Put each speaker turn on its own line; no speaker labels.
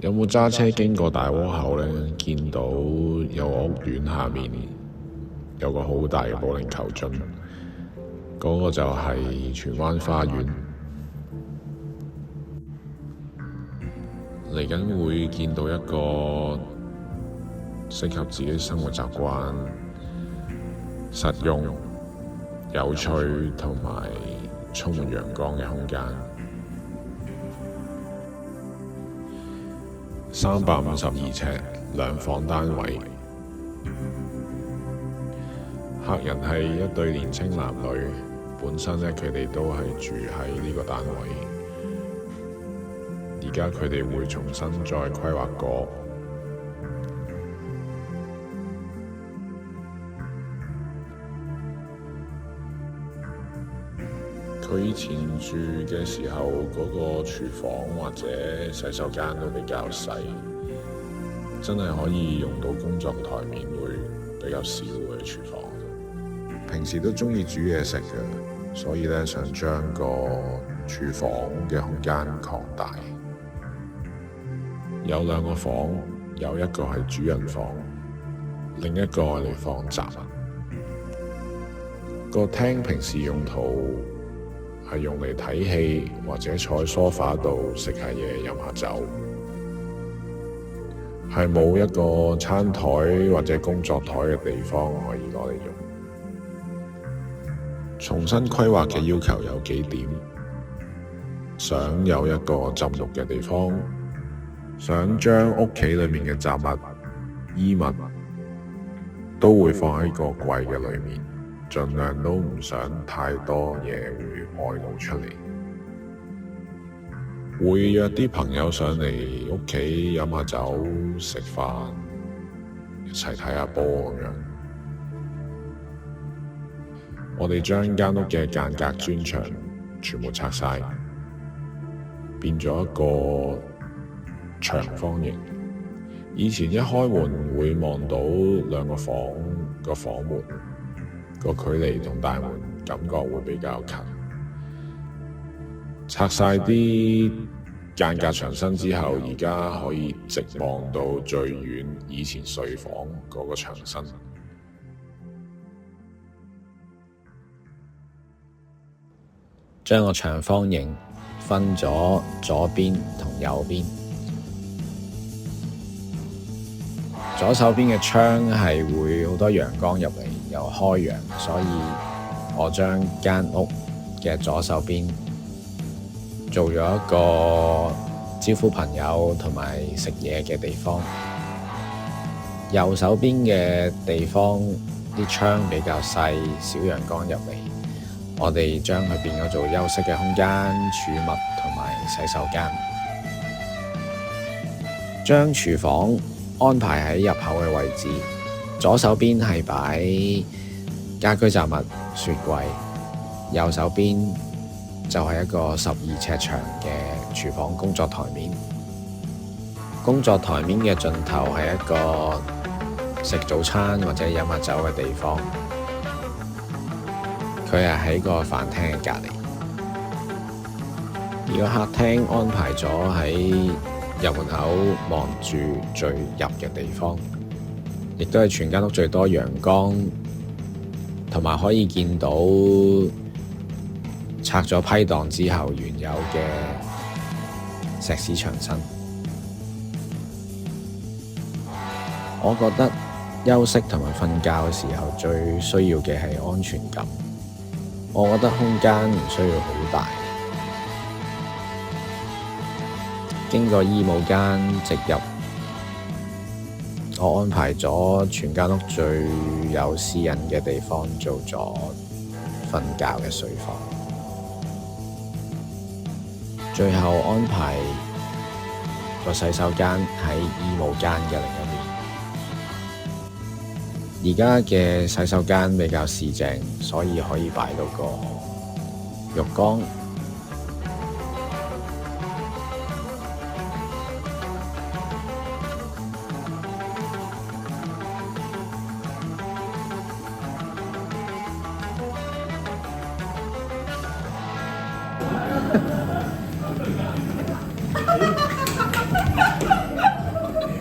有冇揸車經過大窩口呢？見到有個屋苑下面有個好大嘅保齡球樽，嗰個就係荃灣花園。嚟緊會見到一個適合自己生活習慣、實用、有趣同埋充滿陽光嘅空間。352尺兩房單位，客人係一對年青男女，本身呢，佢哋都係住喺呢個單位，而家佢哋會重新再規劃過。佢以前住嘅時候，嗰個廚房或者洗手間都比較細，真係可以用到工作台面會比較少嘅廚房。平時都鍾意煮嘢食嘅，所以呢，想將個廚房嘅空間擴大。有2個房，有一個係主人房，另一個嚟放雜物。個廳平時用途係用嚟睇戲或者坐喺梳化度食下嘢、飲下酒，係冇一個餐台或者工作台嘅地方可以攞嚟用。重新規劃嘅要求有幾點：想有一個浸浴嘅地方，想將屋企裏面嘅雜物、衣物都會放喺個櫃嘅裏面，盡量都唔想太多嘢會外露出嚟。會約啲朋友上嚟屋企飲下酒、食飯，一齊睇下波咁樣。我哋將間屋嘅間隔磚牆全部拆晒，變咗一個長方形。以前一開門會望到2個房個房門，個距離同大門感覺會比較近。拆晒啲間隔牆身之後，而家可以直望到最遠以前睡房嗰個牆身。
將個長方形分咗左邊同右邊。左手邊嘅窗係會好多陽光入嚟，又開揚，所以我將間屋嘅左手邊做咗一個招呼朋友同埋食嘢嘅地方。右手邊嘅地方啲窗比較細，少陽光入嚟，我哋將佢變咗做休息嘅空間、儲物同埋洗手間。將廚房安排喺入口嘅位置，左手邊係擺家居雜物、雪櫃，右手邊就係一個12尺長嘅廚房工作台面。工作台面嘅盡頭係一個食早餐或者飲下酒嘅地方，佢係喺個飯廳嘅隔離。而個客廳安排咗喺入門口望住最入嘅地方，亦都係全間屋最多陽光，同埋可以見到拆咗批盪之後原有嘅石屎牆身。我覺得休息同埋瞓覺嘅時候最需要嘅係安全感。我覺得空間唔需要好大。經過衣帽間直入，我安排咗全間屋最有私隱嘅地方做咗瞓覺嘅睡房，最後安排個洗手間喺衣帽間嘅另一面。而家嘅洗手間比較四正，所以可以擺到個浴缸